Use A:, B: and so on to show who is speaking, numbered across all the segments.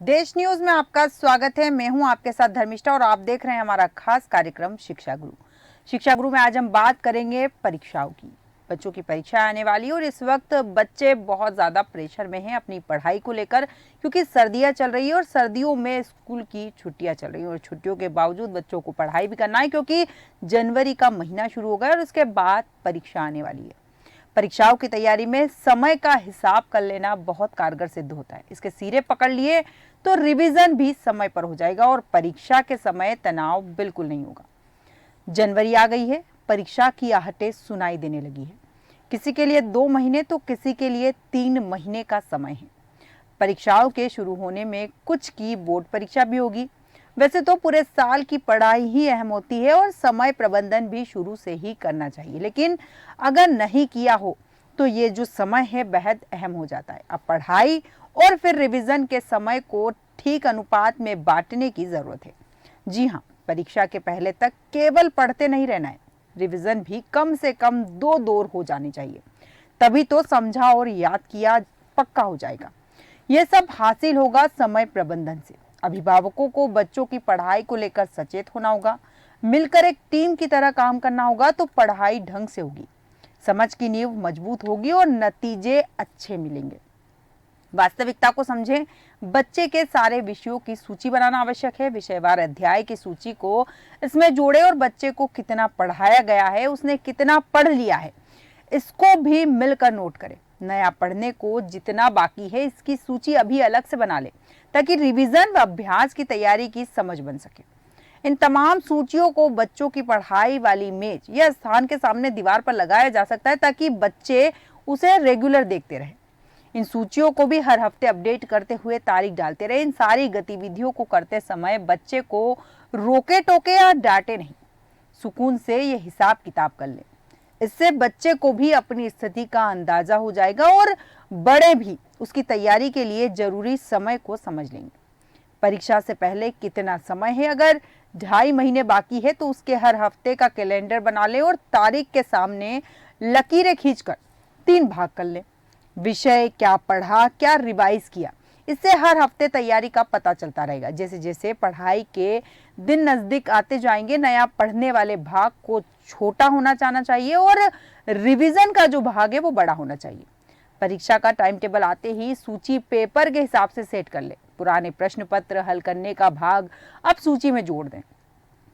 A: देश न्यूज में आपका स्वागत है। मैं हूं आपके साथ धर्मिष्ठा और आप देख रहे हैं हमारा खास कार्यक्रम शिक्षा गुरु। शिक्षा गुरु में आज हम बात करेंगे परीक्षाओं की। बच्चों की परीक्षा आने वाली और इस वक्त बच्चे बहुत ज्यादा प्रेशर में हैं अपनी पढ़ाई को लेकर, क्योंकि सर्दियां चल रही है और सर्दियों में स्कूल की छुट्टियां चल रही हैं और छुट्टियों के बावजूद बच्चों को पढ़ाई भी करना है, क्योंकि जनवरी का महीना शुरू हो गया और उसके बाद परीक्षा आने वाली है। परीक्षाओं की तैयारी में समय का हिसाब कर लेना बहुत कारगर सिद्ध होता है। इसके सिरे पकड़ लिए तो रिवीजन भी समय पर हो जाएगा और परीक्षा के समय तनाव बिल्कुल नहीं होगा। जनवरी आ गई है, परीक्षा की आहटें सुनाई देने लगी है। किसी के लिए 2 महीने तो किसी के लिए 3 महीने का समय है। परीक्षाओं के शुरू होने में कुछ की बोर्ड परीक्षा भी होगी। वैसे तो पूरे साल की पढ़ाई ही अहम होती है और समय प्रबंधन भी शुरू से ही करना चाहिए, लेकिन अगर नहीं किया हो तो ये जो समय है बेहद अहम हो जाता है। अब पढ़ाई और फिर रिवीजन के समय को ठीक अनुपात में बांटने की जरूरत है। जी हाँ, परीक्षा के पहले तक केवल पढ़ते नहीं रहना है, रिवीजन भी कम से कम 2 दौर हो जानी चाहिए, तभी तो समझा और याद किया पक्का हो जाएगा। यह सब हासिल होगा समय प्रबंधन से। अभिभावकों को बच्चों की पढ़ाई को लेकर सचेत होना होगा, मिलकर एक टीम की तरह काम करना होगा तो पढ़ाई ढंग से होगी, समझ की नींव मजबूत होगी और नतीजे अच्छे मिलेंगे। वास्तविकता को समझें, बच्चे के सारे विषयों की सूची बनाना आवश्यक है। विषयवार अध्याय की सूची को इसमें जोड़े और बच्चे को कितना पढ़ाया गया है, उसने कितना पढ़ लिया है, इसको भी मिलकर नोट करें। नया पढ़ने को जितना बाकी है इसकी सूची अभी अलग से बना ले, ताकि रिवीजन व अभ्यास की तैयारी की समझ बन सके। इन तमाम सूचियों को बच्चों की पढ़ाई वाली मेज या स्थान के सामने दीवार पर लगाया जा सकता है, ताकि बच्चे उसे रेगुलर देखते रहें। इन सूचियों को भी हर हफ्ते अपडेट करते हुए तारीख डालते रहे। इन सारी गतिविधियों को करते समय बच्चे को रोके टोके या डांटे नहीं, सुकून से ये हिसाब किताब कर ले। इससे बच्चे को भी अपनी स्थिति का अंदाजा हो जाएगा और बड़े भी उसकी तैयारी के लिए जरूरी समय को समझ लेंगे। परीक्षा से पहले कितना समय है? अगर 2.5 महीने बाकी है तो उसके हर हफ्ते का कैलेंडर बना ले और तारीख के सामने लकीरें खींचकर 3 भाग कर ले। विषय क्या पढ़ा, क्या रिवाइज किया, इससे हर हफ्ते तैयारी का पता चलता रहेगा। जैसे जैसे पढ़ाई के दिन नजदीक आते जाएंगे, नया पढ़ने वाले भाग को छोटा होना चाहना चाहिए और रिवीजन का जो भाग है वो बड़ा होना चाहिए। परीक्षा का टाइम टेबल आते ही सूची पेपर के हिसाब से सेट कर ले। पुराने प्रश्न पत्र हल करने का भाग अब सूची में जोड़ दें।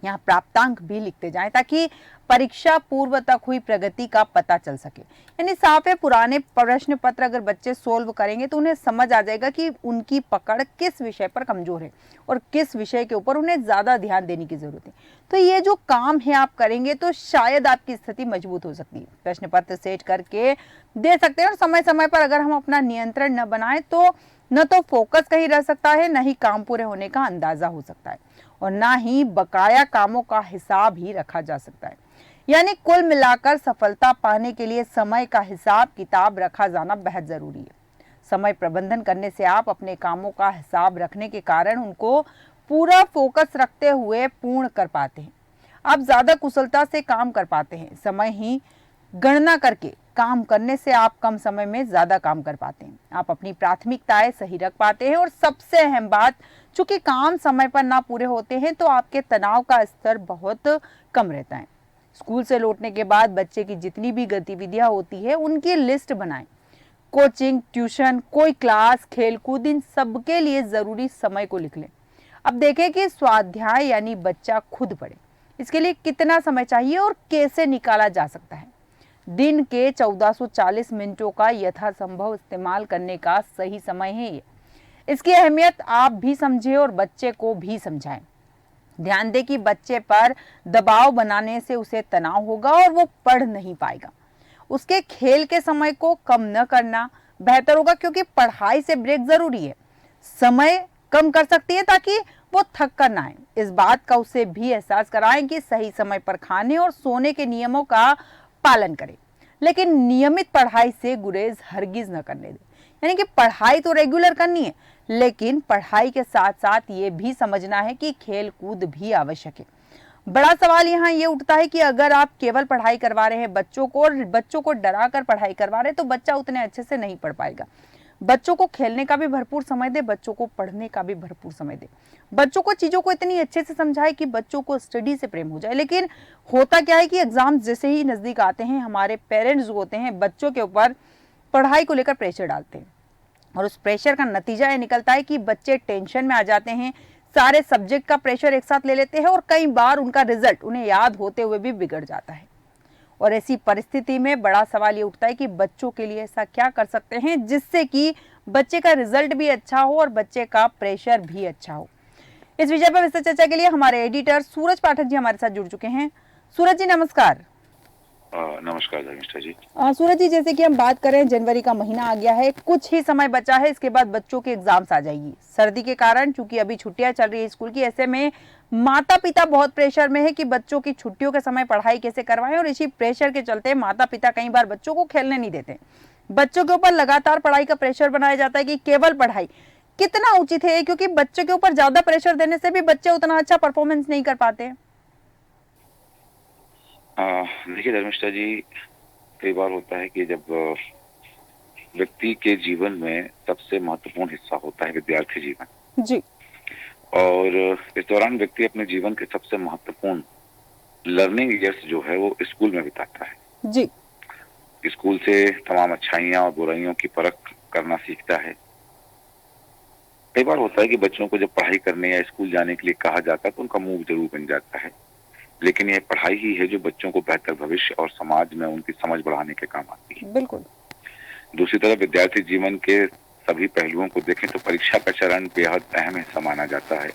A: यहाँ प्राप्तांक भी लिखते जाएं, ताकि परीक्षा पूर्व तक हुई प्रगति का पता चल सके। यानी साफ है, पुराने प्रश्न पत्र अगर बच्चे सोल्व करेंगे तो उन्हें समझ आ जाएगा कि उनकी पकड़ किस विषय पर कमजोर है और किस विषय के ऊपर उन्हें ज्यादा ध्यान देने की जरूरत है। तो ये जो काम है आप करेंगे तो शायद आपकी स्थिति मजबूत हो सकती है। प्रश्न पत्र सेट करके दे सकते हैं और समय समय पर अगर हम अपना नियंत्रण न बनाए तो न तो फोकस कहीं रह सकता है, न ही काम पूरे होने का अंदाजा हो सकता है और ना ही बकाया कामों का हिसाब ही रखा जा सकता है। यानी कुल मिलाकर सफलता पाने के लिए समय का हिसाब किताब रखा जाना बेहद जरूरी है। समय प्रबंधन करने से आप अपने कामों का हिसाब रखने के कारण उनको पूरा फोकस रखते हुए पूर्ण कर पाते हैं। आप ज्यादा कुशलता से काम कर पाते हैं। समय ही गणना करके काम करने से आप कम समय में ज्यादा काम कर पाते हैं। आप अपनी प्राथमिकताएं सही रख पाते हैं और सबसे अहम बात, चूंकि काम समय पर ना पूरे होते हैं तो आपके तनाव का स्तर बहुत कम रहता है। स्कूल से लौटने के बाद बच्चे की जितनी भी गतिविधियां होती है उनकी लिस्ट बनाएं। कोचिंग, ट्यूशन, कोई क्लास, खेलकूद, इन सबके लिए जरूरी समय को लिख लें। अब देखें कि स्वाध्याय यानी बच्चा खुद पढ़े, इसके लिए कितना समय चाहिए और कैसे निकाला जा सकता है। दिन के 1440 मिनटों का यथासंभव इस्तेमाल करने का सही समय है ये। इसकी अहमियत आप भी समझें और बच्चे को भी समझाएं। ध्यान दें कि बच्चे पर दबाव बनाने से उसे तनाव होगा और वो पढ़ नहीं पाएगा। उसके खेल के समय को कम न करना बेहतर होगा, क्योंकि पढ़ाई से ब्रेक जरूरी है। समय कम कर सकती है ताकि वो थक कर ना आए। इस बात का उसे भी एहसास कराएं कि सही समय पर खाने और सोने के नियमों का पालन करें, लेकिन नियमित पढ़ाई से गुरेज हरगिज न करने दें। यानी कि पढ़ाई तो रेगुलर करनी है, लेकिन पढ़ाई के साथ साथ ये भी समझना है कि खेल कूद भी आवश्यक है। बड़ा सवाल यहाँ ये उठता है कि अगर आप केवल पढ़ाई करवा रहे हैं बच्चों को और बच्चों को डरा कर पढ़ाई करवा रहे हैं तो बच्चा उतने अच्छे से नहीं पढ़ पाएगा। बच्चों को खेलने का भी भरपूर समय दे, बच्चों को पढ़ने का भी भरपूर समय दे, बच्चों को चीजों को इतनी अच्छे से समझाए कि बच्चों को स्टडी से प्रेम हो जाए। लेकिन होता क्या है कि एग्जाम जैसे ही नजदीक आते हैं, हमारे पेरेंट्स जो होते हैं बच्चों के ऊपर पढ़ाई को लेकर प्रेशर डालते हैं, और उस प्रेशर का नतीजा ये निकलता है कि बच्चे टेंशन में आ जाते हैं, सारे सब्जेक्ट का प्रेशर एक साथ ले लेते हैं, और कई बार उनका रिजल्ट उन्हें याद होते हुए भी बिगड़ जाता है। और ऐसी परिस्थिति में बड़ा सवाल ये उठता है कि बच्चों के लिए ऐसा क्या कर सकते हैं जिससे कि बच्चे का रिजल्ट भी अच्छा हो और बच्चे का प्रेशर भी अच्छा हो। इस विषय पर विस्तृत चर्चा के लिए हमारे एडिटर सूरज पाठक जी हमारे साथ जुड़ चुके हैं। सूरज जी नमस्कार।
B: नमस्कार धर्मिष्ठा जी।
A: सूरज जी, जैसे कि हम बात करें, जनवरी का महीना आ गया है, कुछ ही समय बचा है, इसके बाद बच्चों के एग्जाम्स आ जाएगी। सर्दी के कारण चूंकि अभी छुट्टियां चल रही है स्कूल की, ऐसे में माता पिता बहुत प्रेशर में है कि बच्चों की छुट्टियों के समय पढ़ाई कैसे करवाएं, और इसी प्रेशर के चलते माता पिता कई बार बच्चों को खेलने नहीं देते। बच्चों के ऊपर लगातार पढ़ाई का प्रेशर बनाया जाता है कि केवल पढ़ाई। कितना उचित है, क्योंकि बच्चों के ऊपर ज्यादा प्रेशर देने से भी बच्चे उतना अच्छा परफॉर्मेंस नहीं कर पाते।
B: देखिए धर्मिष्ठा जी, कई बार होता है कि जब व्यक्ति के जीवन में सबसे महत्वपूर्ण हिस्सा होता है विद्यार्थी जीवन
A: जी।
B: और इस दौरान व्यक्ति अपने जीवन के सबसे महत्वपूर्ण लर्निंग ईयर्स जो है वो स्कूल में बिताता है।
A: जी।
B: स्कूल से तमाम अच्छाइयां और बुराइयों की परख करना सीखता है। कई बार होता है कि बच्चों को जब पढ़ाई करने या स्कूल जाने के लिए कहा जाता है तो उनका मुंह जरूर बन जाता है, लेकिन यह पढ़ाई ही है जो बच्चों को बेहतर भविष्य और समाज में उनकी समझ बढ़ाने के काम आती है।
A: बिल्कुल।
B: दूसरी तरफ विद्यार्थी जीवन के सभी पहलुओं को देखें तो परीक्षा का चरण बेहद अहम हिस्सा माना जाता है,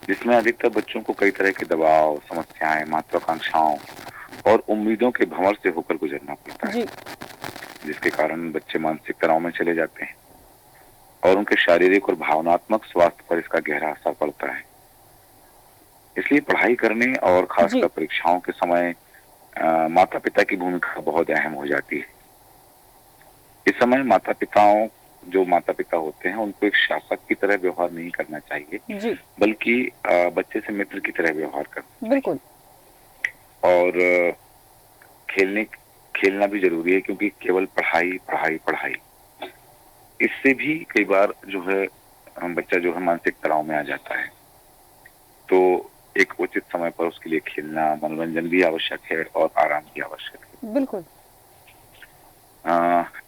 B: जिसमें अधिकतर बच्चों को कई तरह के दबाव, समस्याएं, महत्वाकांक्षाओं और उम्मीदों के भंवर से होकर गुजरना पड़ता है, जिसके कारण बच्चे मानसिक तनाव में चले जाते हैं और उनके शारीरिक और भावनात्मक स्वास्थ्य पर इसका गहरा असर पड़ता है। इसलिए पढ़ाई करने और खासकर परीक्षाओं के समय माता पिता की भूमिका बहुत अहम हो जाती है। इस समय माता पिता होते हैं उनको एक शासक की तरह व्यवहार नहीं करना चाहिए, बल्कि बच्चे से मित्र की तरह व्यवहार करना।
A: बिल्कुल।
B: और खेलना भी जरूरी है, क्योंकि केवल पढ़ाई पढ़ाई पढ़ाई इससे भी कई बार जो है बच्चा जो है मानसिक तनाव में आ जाता है। तो एक उचित समय पर उसके लिए खेलना, मनोरंजन भी आवश्यक है और आराम भी आवश्यक है।
A: बिल्कुल।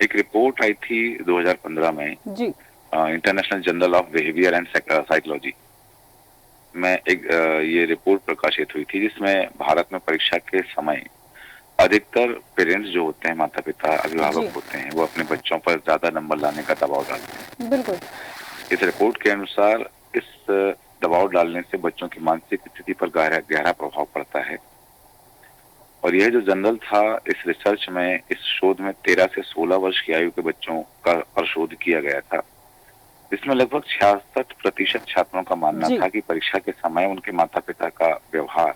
B: एक रिपोर्ट आई थी 2015 में जी, international journal of behaviour and psychology में एक ये रिपोर्ट प्रकाशित हुई थी, जिसमें भारत में परीक्षा के समय अधिकतर पेरेंट्स जो होते हैं, माता पिता अभिभावक होते हैं, वो अपने बच्चों पर ज्यादा नंबर लाने का दबाव डालते हैं। बिल्कुल। इस रिपोर्ट के अनुसार इस दबाव डालने से बच्चों की मानसिक स्थिति पर गहरा प्रभाव पड़ता है। और यह जो जर्नल था, इस रिसर्च में, इस शोध में 13 से 16 वर्ष की आयु के बच्चों का पर शोध किया गया था, इसमें लगभग 66% छात्रों का मानना था कि परीक्षा के समय उनके माता पिता का व्यवहार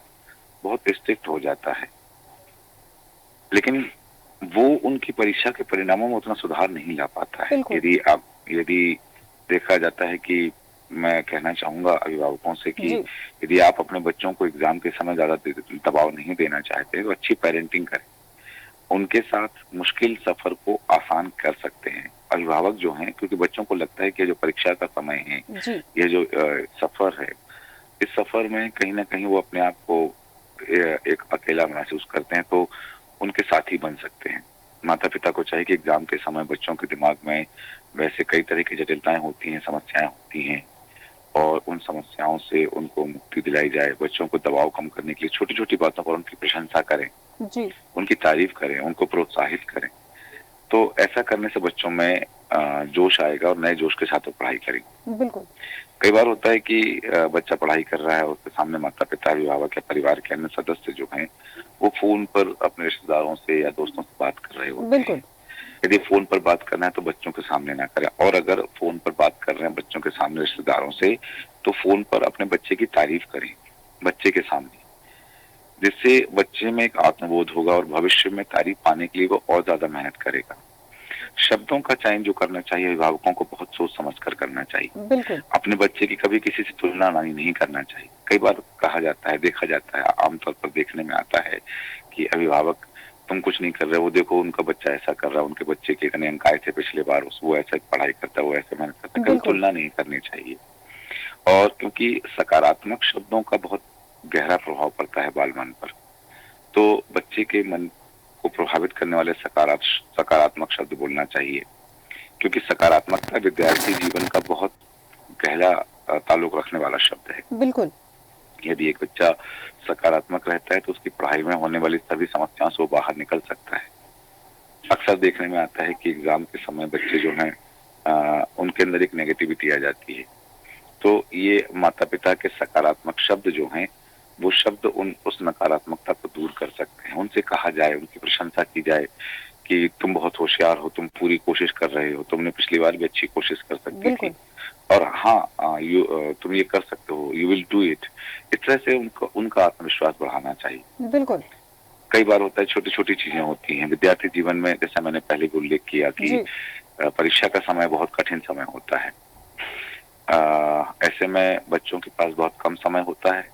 B: बहुत स्ट्रिक्ट हो जाता है, लेकिन वो उनकी परीक्षा के परिणामों में उतना सुधार नहीं ला पाता है। यदि देखा जाता है कि मैं कहना चाहूंगा अभिभावकों से कि यदि आप अपने बच्चों को एग्जाम के समय ज्यादा दबाव नहीं देना चाहते तो अच्छी पेरेंटिंग करें, उनके साथ मुश्किल सफर को आसान कर सकते हैं अभिभावक जो हैं, क्योंकि बच्चों को लगता है कि जो परीक्षा का समय है, ये जो सफर है, इस सफर में कहीं ना कहीं वो अपने आप को एक अकेला महसूस करते हैं, तो उनके साथी बन सकते हैं। माता पिता को चाहिए कि एग्जाम के समय बच्चों के दिमाग में वैसे कई तरह की जटिलताएं होती हैं, समस्याएं होती हैं, और उन समस्याओं से उनको मुक्ति दिलाई जाए। बच्चों को दबाव कम करने के लिए छोटी छोटी बातों पर उनकी प्रशंसा करें, उनकी तारीफ करें, उनको प्रोत्साहित करें। तो ऐसा करने से बच्चों में जोश आएगा और नए जोश के साथ वो पढ़ाई करेंगे। बिल्कुल। कई बार होता है कि बच्चा पढ़ाई कर रहा है और उसके सामने माता पिता, अभिभावक या परिवार के अन्य सदस्य जो हैं वो फोन पर अपने रिश्तेदारों से या दोस्तों से बात कर रहे होते हैं। यदि फोन पर बात करना है तो बच्चों के सामने ना करें, और अगर फोन पर बात कर रहे हैं बच्चों के सामने रिश्तेदारों से, तो फोन पर अपने बच्चे की तारीफ करें बच्चे के सामने, जिससे बच्चे में एक आत्मबोध होगा और भविष्य में तारीफ पाने के लिए वो और ज्यादा मेहनत करेगा। शब्दों का चयन जो करना चाहिए अभिभावकों को बहुत सोच समझ कर करना चाहिए। बिल्कुल। अपने बच्चे की कभी किसी से तुलना नहीं करना चाहिए। कई बार कहा जाता है, देखा जाता है, आमतौर पर देखने में आता है कि अभिभावक तुम कुछ नहीं कर रहे हो, देखो उनका बच्चा ऐसा कर रहा है, उनके बच्चे के इतने अंक आए थे पिछले बार, वो ऐसा पढ़ाई करता है, वो ऐसे मेहनत करता है। कभी
A: बिल्कुल
B: तुलना नहीं करनी चाहिए। और क्योंकि सकारात्मक शब्दों का बहुत गहरा प्रभाव पड़ता है बाल मन पर, तो बच्चे के मन को प्रभावित करने वाले सकारात्मक शब्द बोलना चाहिए, क्योंकि सकारात्मकता विद्यार्थी जीवन का बहुत गहरा ताल्लुक रखने वाला शब्द है।
A: बिल्कुल
B: यदि एक बच्चा सकारात्मक रहता है तो उसकी पढ़ाई में होने वाली सभी समस्याओं से वो बाहर निकल सकता है। अक्सर देखने में आता है कि एग्जाम के समय बच्चे जो हैं उनके अंदर एक नेगेटिविटी आ जाती है, तो ये माता पिता के सकारात्मक शब्द जो हैं वो शब्द उस नकारात्मकता को दूर कर सकते हैं। उनसे कहा जाए, उनकी प्रशंसा की जाए कि तुम बहुत होशियार हो, तुम पूरी कोशिश कर रहे हो, तुमने पिछली बार भी अच्छी कोशिश कर सकती थी, और हाँ तुम ये कर सकते हो, यू विल डू इट। इस तरह से उनका आत्मविश्वास बढ़ाना चाहिए।
A: बिल्कुल
B: कई बार होता है छोटी छोटी चीजें होती हैं विद्यार्थी जीवन में, जैसा मैंने पहले भी उल्लेख किया कि परीक्षा का समय बहुत कठिन समय होता है। ऐसे में बच्चों के पास बहुत कम समय होता है,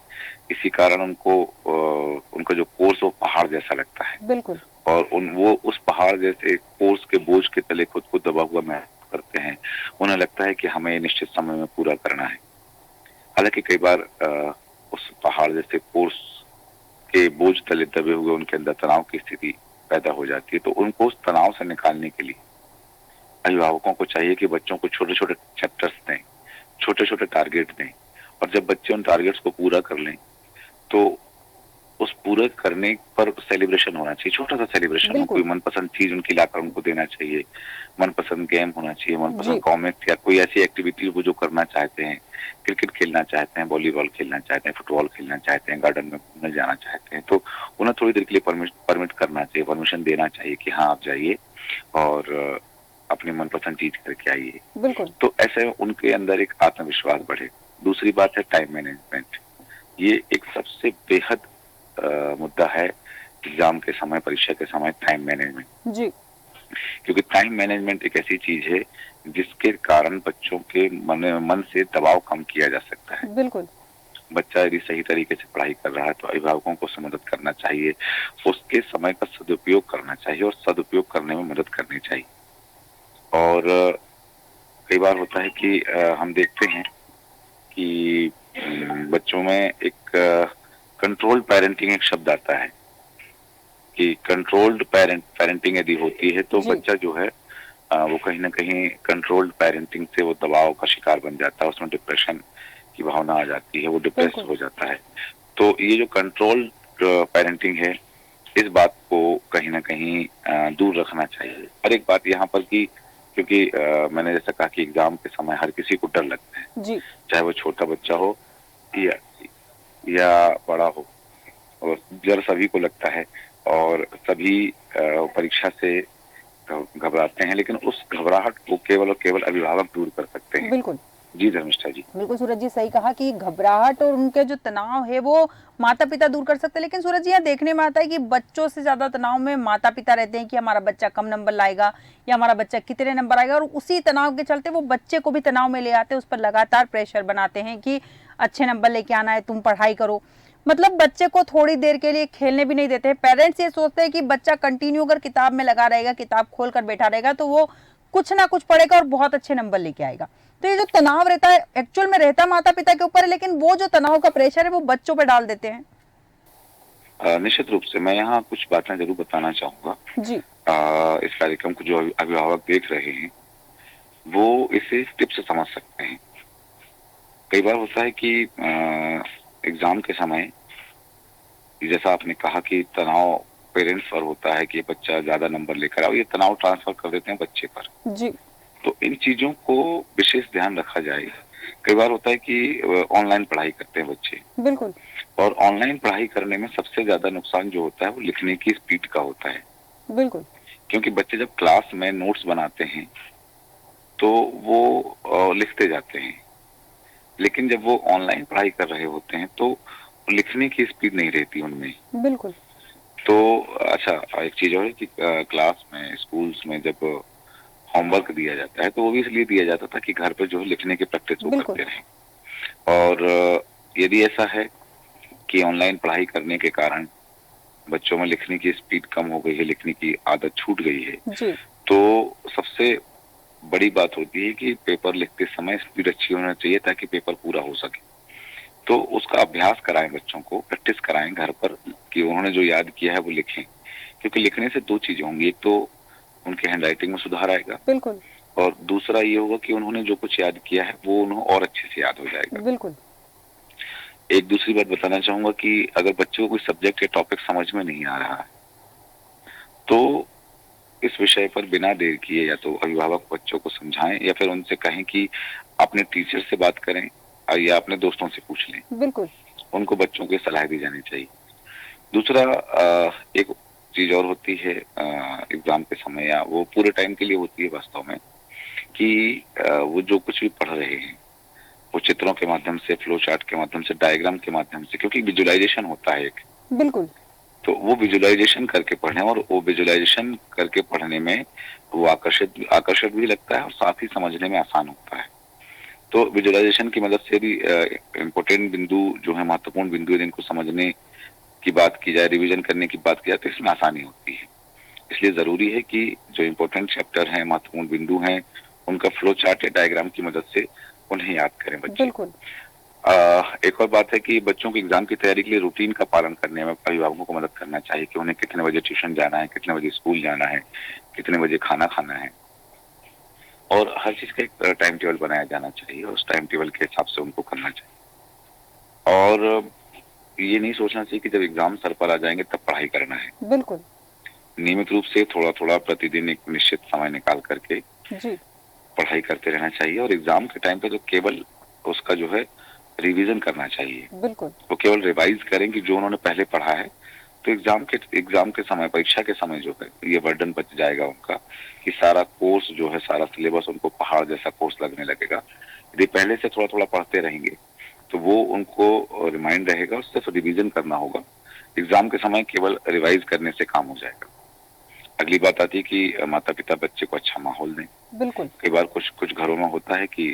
B: इसी कारण उनका जो कोर्स वो पहाड़ जैसा लगता है।
A: बिल्कुल
B: और वो उस पहाड़ जैसे कोर्स के बोझ के तले खुद को दबा हुआ महसूस करते हैं। उन्हें लगता है कि हमें निश्चित समय में पूरा करना है। हालांकि कई बार उस पहाड़ जैसे कोर्स के बोझ तले दबे हुए उनके अंदर तनाव की स्थिति पैदा हो जाती है। तो उनको उस तनाव से निकालने के लिए अभिभावकों को चाहिए कि बच्चों को छोटे छोटे चैप्टर्स दें, छोटे छोटे टारगेट दें, और जब बच्चे उन टारगेट्स को पूरा कर लें तो उस पूरे करने पर सेलिब्रेशन होना चाहिए, छोटा सा सेलिब्रेशन हो, कोई मनपसंद चीज उनकी लाकर उनको देना चाहिए, मनपसंद गेम होना चाहिए, मनपसंद कॉमिक्स या कोई ऐसी एक्टिविटी वो जो करना चाहते हैं, क्रिकेट खेलना चाहते हैं, वॉलीबॉल खेलना चाहते हैं, फुटबॉल खेलना चाहते हैं, गार्डन में घूमने जाना चाहते हैं, तो उन्हें थोड़ी देर के लिए परमिट करना चाहिए, परमिशन देना चाहिए कि हाँ आप जाइए और अपनी मनपसंद चीज करके आइए।
A: बिल्कुल
B: तो ऐसे उनके अंदर एक आत्मविश्वास बढ़े। दूसरी बात है टाइम मैनेजमेंट। ये एक सबसे बेहद मुद्दा है एग्जाम के समय, परीक्षा के समय, टाइम मैनेजमेंट जी। क्योंकि टाइम मैनेजमेंट एक ऐसी चीज है जिसके कारण बच्चों के मन से दबाव कम किया जा सकता है।
A: बिल्कुल
B: बच्चा यदि सही तरीके से पढ़ाई कर रहा है तो अभिभावकों को उससे मदद करना चाहिए, उसके समय का सदुपयोग करना चाहिए और सदुपयोग करने में मदद करनी चाहिए। और कई बार होता है कि हम देखते हैं कि बच्चों में एक कंट्रोल्ड पेरेंटिंग एक शब्द आता है कि कंट्रोल्ड पेरेंटिंग यदि होती है तो बच्चा जो है वो कहीं ना कहीं कंट्रोल्ड पेरेंटिंग से वो दबाव का शिकार बन जाता है, उसमें डिप्रेशन की भावना आ जाती है, वो डिप्रेस हो जाता है। तो ये जो कंट्रोल्ड पेरेंटिंग है, इस बात को कहीं ना कहीं दूर रखना चाहिए। और एक बात यहाँ पर कि क्योंकि मैंने जैसा कहा कि एग्जाम के समय हर किसी को डर लगता है जी। चाहे वो छोटा बच्चा हो या बड़ा हो, और डर सभी को लगता है और सभी परीक्षा से घबराते हैं, लेकिन उस घबराहट को केवल और केवल अभिभावक दूर कर सकते हैं। बिल्कुल जी धर्मिष्ठा जी,
A: बिल्कुल सूरज जी सही कहा कि घबराहट और उनके जो तनाव है वो माता पिता दूर कर सकते हैं। लेकिन सूरज जी यहाँ देखने में आता है कि बच्चों से ज्यादा तनाव में माता पिता रहते हैं कि हमारा बच्चा कम नंबर लाएगा या हमारा बच्चा कितने नंबर आएगा, और उसी तनाव के चलते वो बच्चे को भी तनाव में ले आते हैं, उस पर लगातार प्रेशर बनाते हैं कि अच्छे नंबर लेके आना है, तुम पढ़ाई करो। मतलब बच्चे को थोड़ी देर के लिए खेलने भी नहीं देते हैं। पेरेंट्स ये सोचते हैं कि बच्चा कंटिन्यू अगर किताब में लगा रहेगा, किताब खोल कर बैठा रहेगा तो वो कुछ ना कुछ पढ़ेगा और बहुत अच्छे नंबर लेके आएगा। तो ये जो तनाव रहता है एक्चुअल में रहता माता पिता के ऊपर है, लेकिन वो जो तनाव का प्रेशर है वो बच्चों पे डाल देते हैं।
B: निश्चित रूप से मैं यहाँ कुछ बातें जरूर बताना चाहूंगा जी। इस कार्यक्रम को जो अभिभावक देख रहे हैं वो इसे टिप से समझ सकते हैं। कई बार होता है कि एग्जाम के समय जैसा आपने कहा कि तनाव पेरेंट्स पर होता है कि बच्चा ज्यादा नंबर लेकर आओ, ये तनाव ट्रांसफर कर देते हैं बच्चे पर जी। तो इन चीजों को विशेष ध्यान रखा जाए। कई बार होता है कि ऑनलाइन पढ़ाई करते हैं बच्चे, बिल्कुल, और ऑनलाइन पढ़ाई करने में सबसे ज्यादा नुकसान जो होता है वो लिखने की स्पीड का होता है। बिल्कुल, क्योंकि बच्चे जब क्लास में नोट्स बनाते हैं तो वो लिखते जाते हैं, लेकिन जब वो ऑनलाइन पढ़ाई कर रहे होते हैं तो लिखने की स्पीड नहीं रहती उनमें। बिल्कुल। तो अच्छा, एक चीज और है कि क्लास में, स्कूल्स में जब होमवर्क दिया जाता है तो वो भी इसलिए दिया जाता था कि घर पे जो है लिखने की प्रैक्टिस वो करते रहें। और यदि ऐसा है कि ऑनलाइन पढ़ाई करने के कारण बच्चों में लिखने की स्पीड कम हो गई है, लिखने की आदत छूट गई है,
A: जी।
B: तो सबसे बड़ी बात होती है कि पेपर लिखते समय स्पीड अच्छी होना चाहिए ताकि पेपर पूरा हो सके। तो उसका अभ्यास कराएं, बच्चों को प्रैक्टिस कराएं घर पर कि उन्होंने जो याद किया है वो लिखें, क्योंकि लिखने से दो चीजें होंगी, एक तो उनके हैंडराइटिंग में सुधार आएगा
A: बिल्कुल।
B: और दूसरा ये होगा कि उन्होंने जो कुछ याद किया है वो उन्हें और अच्छे से याद हो जाएगा।
A: बिल्कुल।
B: एक दूसरी बात बताना चाहूंगा कि अगर बच्चे को कोई सब्जेक्ट या टॉपिक समझ में नहीं आ रहा है तो इस विषय पर बिना देर किए या तो अभिभावक बच्चों को समझाएं या फिर उनसे कहें कि अपने टीचर से बात करें या अपने दोस्तों से पूछ लें।
A: बिल्कुल।
B: उनको बच्चों की सलाह दी जानी चाहिए। दूसरा एक चीज और होती है एग्जाम के समय या वो पूरे टाइम के लिए होती है वास्तव में, कि वो जो कुछ भी पढ़ रहे हैं वो चित्रों के माध्यम से, फ्लो चार्ट के माध्यम से, डायग्राम के माध्यम से, क्योंकि विजुअलाइजेशन होता है एक,
A: बिल्कुल।
B: तो वो विजुअलाइजेशन करके पढ़ें और वो विजुअलाइजेशन करके पढ़ने में वो आकर्षक भी लगता है और साथ ही समझने में आसान होता है। तो विजुअलाइजेशन की मदद से भी इम्पोर्टेंट बिंदु जो है, महत्वपूर्ण बिंदु है जिनको समझने की बात की जाए, रिवीजन करने की बात की जाए तो इसमें आसानी होती है। इसलिए जरूरी है कि जो इम्पोर्टेंट चैप्टर हैं, महत्वपूर्ण बिंदु हैं, उनका फ्लो चार्ट या डायग्राम की मदद से उन्हें याद करें बच्चे।
A: बिल्कुल।
B: एक और बात है कि बच्चों की एग्जाम की तैयारी के लिए रूटीन का पालन करने में अभिभावकों को मदद करना चाहिए कि उन्हें कितने बजे ट्यूशन जाना है, कितने बजे स्कूल जाना है, कितने बजे खाना खाना है, और हर चीज का एक टाइम टेबल बनाया जाना चाहिए और उस टाइम टेबल के हिसाब से उनको करना चाहिए। और ये नहीं सोचना चाहिए कि जब एग्जाम सर पर आ जाएंगे तब पढ़ाई करना है।
A: बिल्कुल।
B: नियमित रूप से थोड़ा थोड़ा प्रतिदिन एक निश्चित समय निकाल करके
A: जी।
B: पढ़ाई करते रहना चाहिए और एग्जाम के टाइम पे तो केवल उसका जो है रिवीजन करना चाहिए।
A: बिल्कुल।
B: वो केवल रिवाइज करें कि जो उन्होंने पहले पढ़ा है, तो एग्जाम के समय, परीक्षा के समय जो है ये बर्डन बच जाएगा उनका कि सारा कोर्स जो है, सारा सिलेबस उनको पहाड़ जैसा कोर्स लगने लगेगा। यदि पहले से थोड़ा थोड़ा पढ़ते रहेंगे तो वो उनको रिमाइंड रहेगा, सिर्फ रिवीजन करना होगा। एग्जाम के समय केवल रिवाइज करने से काम हो जाएगा। अगली बात आती है कि माता पिता बच्चे को अच्छा माहौल दें।
A: बिल्कुल।
B: कई बार कुछ कुछ घरों में होता है कि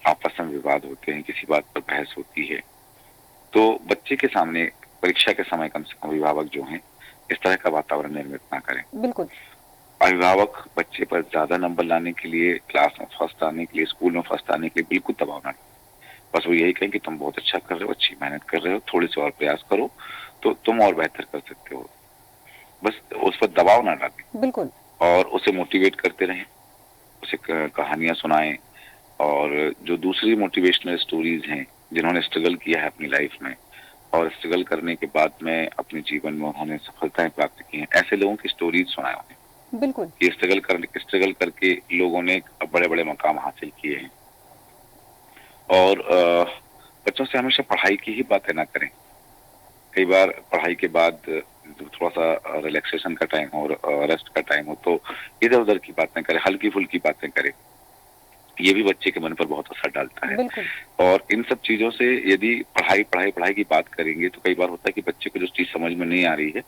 B: आपस में विवाद होते हैं, किसी बात पर बहस होती है, तो बच्चे के सामने परीक्षा के समय कम से कम अभिभावक जो हैं इस तरह का वातावरण निर्मित ना करें।
A: बिल्कुल।
B: अभिभावक बच्चे पर ज्यादा नंबर लाने के लिए, क्लास में फर्स्ट आने के लिए, स्कूल में फर्स्ट आने के लिए बिल्कुल दबाव ना डालें। बस वो यही कहें कि तुम बहुत अच्छा कर रहे हो, अच्छी मेहनत कर रहे हो, थोड़े से और प्रयास करो तो तुम और बेहतर कर सकते हो। बस उस पर दबाव ना डालें
A: बिल्कुल।
B: और उसे मोटिवेट करते रहें, उसे कहानियां सुनाएं। और जो दूसरी मोटिवेशनल स्टोरीज हैं जिन्होंने स्ट्रगल किया है अपनी लाइफ में और स्ट्रगल करने के बाद में अपने जीवन में उन्होंने सफलताएं प्राप्त की हैं, ऐसे लोगों की स्टोरीज सुनाएं उन्हें।
A: बिल्कुल।
B: ये स्ट्रगल करके लोगों ने बड़े बड़े मकाम हासिल किए हैं। और बच्चों से हमेशा पढ़ाई की ही बातें ना करें। कई बार पढ़ाई के बाद थोड़ा सा रिलैक्सेशन का टाइम हो, रेस्ट का टाइम हो, तो इधर उधर की बातें करें, हल्की फुल्की बातें करें। ये भी बच्चे के मन पर बहुत असर डालता है।
A: बिल्कुल।
B: और इन सब चीजों से यदि पढ़ाई पढ़ाई पढ़ाई की बात करेंगे तो कई बार होता है कि बच्चे को जो चीज समझ में नहीं आ रही है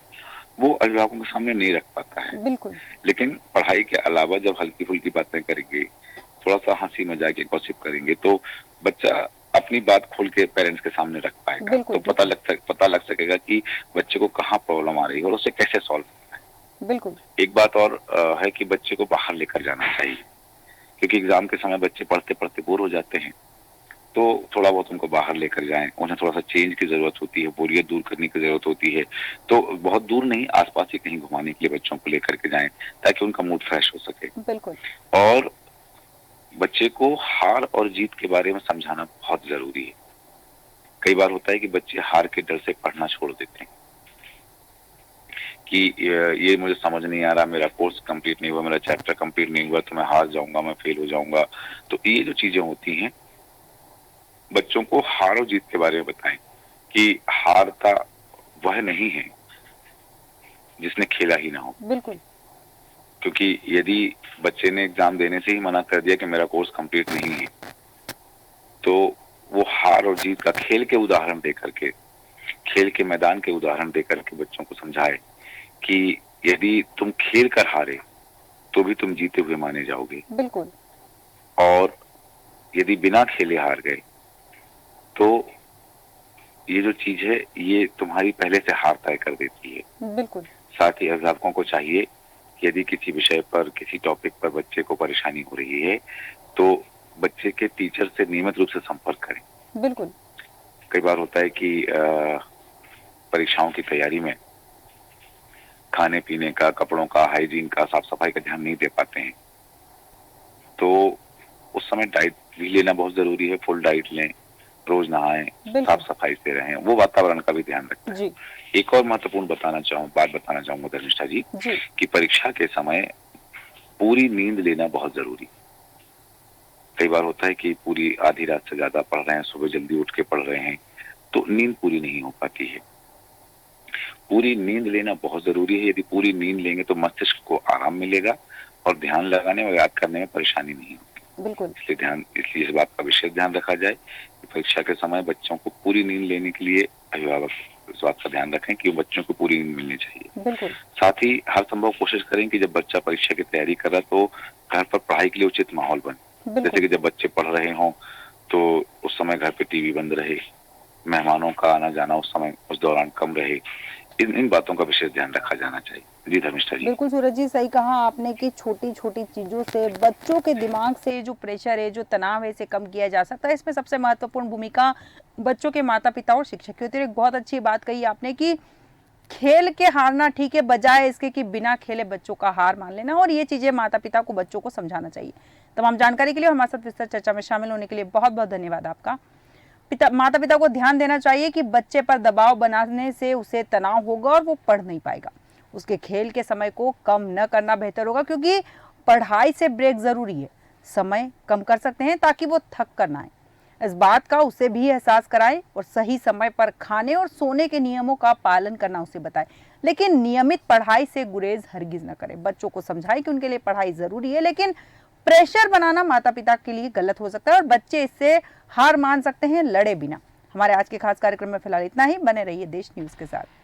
B: वो अभिभावकों के सामने नहीं रख पाता है।
A: बिल्कुल।
B: लेकिन पढ़ाई के अलावा जब हल्की फुल्की बातें करेंगे, थोड़ा सा हंसी मजाक के गॉसिप करेंगे, तो बच्चा अपनी बात खोल के पेरेंट्स के सामने रख पाएगा।
A: बिल्कुल।
B: तो पता लग सकेगा कि बच्चे को कहाँ प्रॉब्लम आ रही है और उसे कैसे सॉल्व करना है।
A: बिल्कुल।
B: एक बात और है कि बच्चे को बाहर लेकर जाना चाहिए, क्योंकि एग्जाम के समय बच्चे पढ़ते पढ़ते बोर हो जाते हैं। तो थोड़ा बहुत उनको बाहर लेकर जाएं, उन्हें थोड़ा सा चेंज की जरूरत होती है, बोरियत दूर करने की जरूरत होती है। तो बहुत दूर नहीं, आसपास ही कहीं घुमाने के लिए बच्चों को लेकर के जाएं ताकि उनका मूड फ्रेश हो सके।
A: बिल्कुल।
B: और बच्चे को हार और जीत के बारे में समझाना बहुत जरूरी है। कई बार होता है कि बच्चे हार के डर से पढ़ना छोड़ देते हैं कि ये मुझे समझ नहीं आ रहा, मेरा कोर्स कंप्लीट नहीं हुआ, मेरा चैप्टर कंप्लीट नहीं हुआ, तो मैं हार जाऊंगा, मैं फेल हो जाऊंगा। तो ये जो चीजें होती हैं, बच्चों को हार और जीत के बारे में बताएं कि हारता वह नहीं है जिसने खेला ही ना हो।
A: बिल्कुल।
B: क्योंकि यदि बच्चे ने एग्जाम देने से ही मना कर दिया कि मेरा कोर्स कंप्लीट नहीं है, तो वो हार और जीत का खेल के उदाहरण दे करके, खेल के मैदान के उदाहरण दे करके बच्चों को समझाए कि यदि तुम खेल कर हारे तो भी तुम जीते हुए माने जाओगे,
A: बिल्कुल।
B: और यदि बिना खेले हार गए तो ये जो चीज है ये तुम्हारी पहले से हार तय कर देती है।
A: बिल्कुल।
B: साथ ही अभिभावकों को चाहिए कि यदि किसी विषय पर, किसी टॉपिक पर बच्चे को परेशानी हो रही है तो बच्चे के टीचर से नियमित रूप से संपर्क करें।
A: बिल्कुल।
B: कई बार होता है कि परीक्षाओं की तैयारी में खाने पीने का, कपड़ों का, हाइजीन का, साफ सफाई का ध्यान नहीं दे पाते हैं, तो उस समय डाइट भी लेना बहुत जरूरी है। फुल डाइट लें, रोज नहाएं, साफ सफाई से रहें, वो वातावरण का भी ध्यान रखें।
A: जी।
B: एक और महत्वपूर्ण बात बताना चाहूंगा धर्मिष्ठा जी कि परीक्षा के समय पूरी नींद लेना बहुत जरूरी। कई बार होता है कि पूरी आधी रात से ज्यादा पढ़ रहे हैं, सुबह जल्दी उठ के पढ़ रहे हैं, तो नींद पूरी नहीं हो पाती है। पूरी नींद लेना बहुत जरूरी है। यदि पूरी नींद लेंगे तो मस्तिष्क को आराम मिलेगा और ध्यान लगाने और याद करने में परेशानी नहीं होगी।
A: बिल्कुल।
B: इसलिए इस बात का विशेष ध्यान रखा जाए कि परीक्षा के समय बच्चों को पूरी नींद लेने के लिए अभिभावक इस बात का ध्यान रखें कि बच्चों को पूरी नींद मिलनी चाहिए।
A: बिल्कुल।
B: साथ ही हर संभव कोशिश करें कि जब बच्चा परीक्षा की तैयारी कर रहा है तो घर पर पढ़ाई के लिए उचित माहौल बने। जैसे कि जब बच्चे पढ़ रहे हों तो उस समय घर पे टीवी बंद रहे, मेहमानों का आना जाना उस समय उस दौरान कम रहे। इन बातों का विशेष ध्यान रखा जाना चाहिए। जी धर्मिष्ठा जी।
A: बिल्कुल सूरज जी, सही कहा आपने कि छोटी छोटी चीजों से बच्चों के दिमाग से जो प्रेशर है, जो तनाव है, इसे कम किया जा सकता है। इसमें सबसे महत्वपूर्ण भूमिका बच्चों के माता पिता और शिक्षक की होती है। एक बहुत अच्छी बात कही आपने कि खेल के हारना ठीक है, बजाय इसके कि बिना खेले बच्चों का हार मान लेना, और ये चीजें माता पिता को बच्चों को समझाना चाहिए। तमाम जानकारी के लिए हमारे साथ विस्तृत चर्चा में शामिल होने के लिए बहुत बहुत धन्यवाद आपका। माता पिता को ध्यान देना चाहिए कि बच्चे पर दबाव बनाने से उसे तनाव होगा और वो पढ़ नहीं पाएगा। उसके खेल के समय को कम न करना बेहतर होगा, क्योंकि पढ़ाई से ब्रेक जरूरी है। समय कम कर सकते हैं ताकि वो थक कर ना आए। इस बात का उसे भी एहसास कराएं और सही समय पर खाने और सोने के नियमों का पालन करना उसे बताएं। लेकिन नियमित पढ़ाई से गुरेज हरगिज न करें। बच्चों को समझाएं कि उनके लिए पढ़ाई जरूरी है, लेकिन प्रेशर बनाना माता पिता के लिए गलत हो सकता है और बच्चे इससे हार मान सकते हैं लड़े बिना। हमारे आज के खास कार्यक्रम में फिलहाल इतना ही। बने रहिए देश न्यूज के साथ।